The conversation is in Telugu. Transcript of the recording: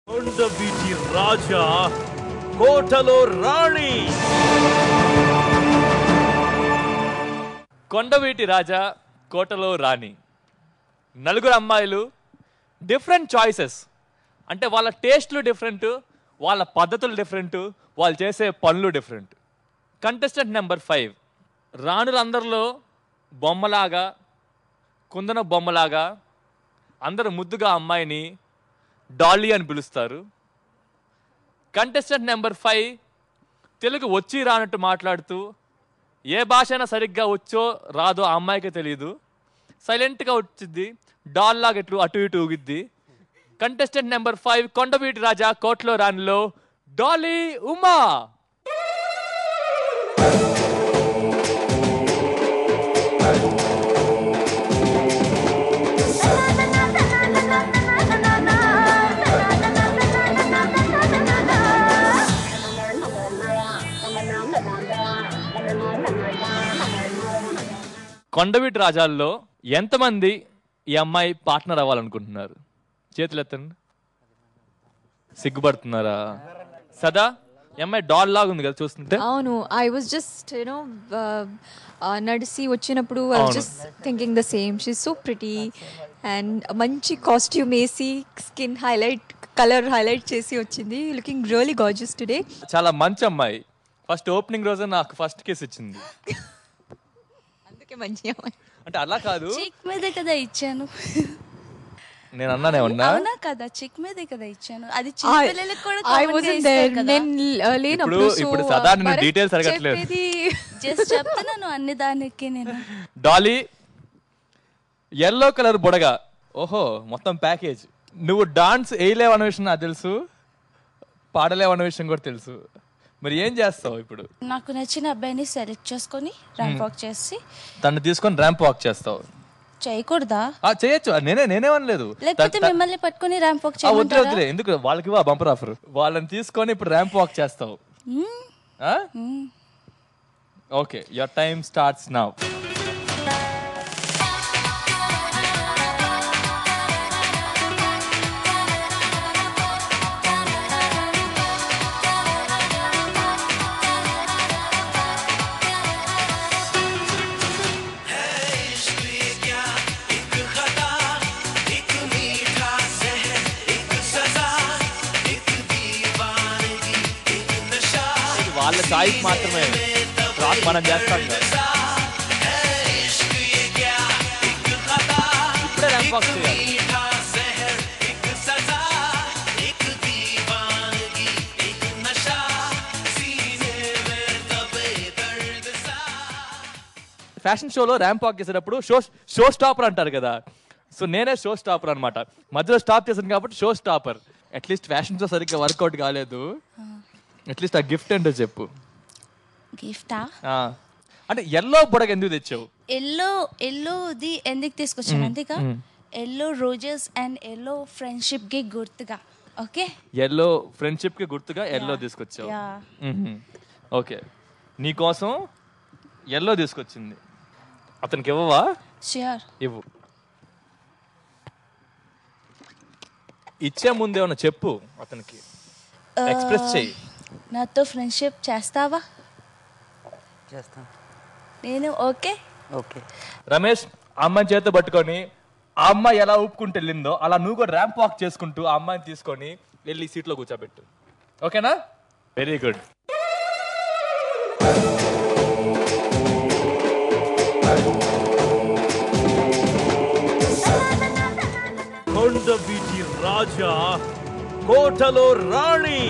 కొండవీటి రాజా కోటలో రాణి. కొండవీటి రాజా కోటలో రాణి. నలుగురు అమ్మాయిలు, డిఫరెంట్ చాయిసెస్. అంటే వాళ్ళ టేస్ట్లు డిఫరెంట్, వాళ్ళ పద్ధతులు డిఫరెంట్, వాళ్ళు చేసే పనులు డిఫరెంట్. కంటెస్టెంట్ నెంబర్ 5 రాణులందరిలో బొమ్మలాగా, కుందన బొమ్మలాగా అందరూ ముద్దుగా అమ్మాయిని డాలీ అని పిలుస్తారు. కంటెస్టెంట్ నెంబర్ 5 తెలుగు వచ్చి రానట్టు మాట్లాడుతూ ఏ భాష అయినా సరిగ్గా వచ్చో రాదో ఆ అమ్మాయికే తెలియదు. సైలెంట్గా వచ్చింది, డాల్ లాగా అటు ఇటు ఊగిద్ది. కంటెస్టెంట్ నెంబర్ 5 కొండవీటి రాజా కోట్లో రాణిలో డాలీ ఉమా. కొండవీటి రాజాల్లో ఎంతమంది ఈ అమ్మాయి పార్ట్నర్ అవ్వాలనుకుంటున్నారు? చేతులు ఎత్తండి. సిగ్గుపడుతున్నారా? సదా ఈ అమ్మాయి డాల్ లాగా ఉంది కదా చూస్తుంటే. అవును, ఐ వాజ్ జస్ట్ నడిసి వచ్చినప్పుడు I was just thinking the same. She so pretty and మంచి కాస్ట్యూమ్ వేసి స్కిన్ హైలైట్, కలర్ హైలైట్ చేసి వచ్చింది. Looking really gorgeous today. చాలా మంచి అమ్మాయి. ఫస్ట్ ఓపెనింగ్ రోజు నాకు ఫస్ట్ కేసు ఇచ్చింది. అందుకే మంచి అమ్మాయి. అంటే అలా కాదు, చిక్ మీదే కదా ఇచ్చాను. నేను అన్నానే ఉన్నా. అవునా కదా, చిక్ మీదే కదా ఇచ్చాను. అది చిన్న పిల్లలకు కూడా ఇప్పుడు సదా నేను డీటెయిల్స్ అడగట్లేదు, జస్ట్ చెప్తున్నాను అన్ని దానికి. నేను డాలీ ఎల్లో కలర్ బుడగ, ఓహో మొత్తం ప్యాకేజ్. నువ్వు డాన్స్ వేయలేవు అన్న విషయం నాకు తెలుసు, పాడలేవు అన్న విషయం కూడా తెలుసు. మరి ఏం చేస్తావు ఇప్పుడు? నాకు నచ్చిన అబ్బాయిని సెలెక్ట్ చేసుకొని ర్యాంప్ వాక్ చేసి తను తీసుకొని ర్యాంప్ వాక్ చేస్తావు. చేయకూడదా? చేయొచ్చు, నేనేమనలేదు. లేకపోతే మిమ్మల్ని పట్టుకొని ర్యాంప్ వాక్ వద్దులే వద్దులే, ఎందుకు వాళ్ళకి బంపర్ ఆఫర్. వాళ్ళని తీసుకొని ఇప్పుడు ర్యాంప్ వాక్ చేస్తావు. Okay, your time starts now. వాళ్ళ చాయిస్ మాత్రమే, మనం చేస్తాం కదా. ఇప్పుడే ర్యాంప్ వాక్ చేయాలి. ఫ్యాషన్ షోలో ర్యాంప్ వాక్ చేసేటప్పుడు షో స్టాపర్ అంటారు కదా. సో నేనే షో స్టాపర్ అనమాట. మధ్యలో స్టాప్ చేశాను కాబట్టి show stopper. At least fashion show సరిగ్గా వర్కౌట్ కాలేదు, అట్లీస్ట్ ఆ గిఫ్ట్ ఏంటో చెప్పు. గిఫ్టా? అంటే ఎల్లో బుడగ ఎందుకు తెచ్చావు? ఎల్లోది ఎందుకు తీసుకొచ్చాను అంతేగా, yellow roses and yellow friendship కి గుర్తుగా. ఓకే, ఎల్లో ఫ్రెండ్షిప్ కి గుర్తుగా ఎల్లో తీసుకొచ్చావు. ఓకే, నీ కోసం ఎల్లో తీసుకొచ్చింది. అతనికి ఇవ్వవా? ష్యూర్, ఇవ్వు. ఇచ్చే ముందు ఏమన్నా చెప్పు, అతనికి ఎక్స్ప్రెస్ చెయ్యి. నాతో ఫ్రెండ్షిప్ చేస్తావా? చేస్తాను నేను. Okay okay. రమేష్ అమ్మాయిని చేత పట్టుకొని ఆ అమ్మాయి ఎలా ఊపుకుంటూ వెళ్ళిందో అలా నువ్వు కూడా ర్యాంప్ వాక్ చేసుకుంటూ ఆ అమ్మాయిని తీసుకొని వెళ్ళి సీట్లో కూర్చోబెట్టు. ఓకేనా? Very good. కొండవీటి రాజా కోటలో రాణి.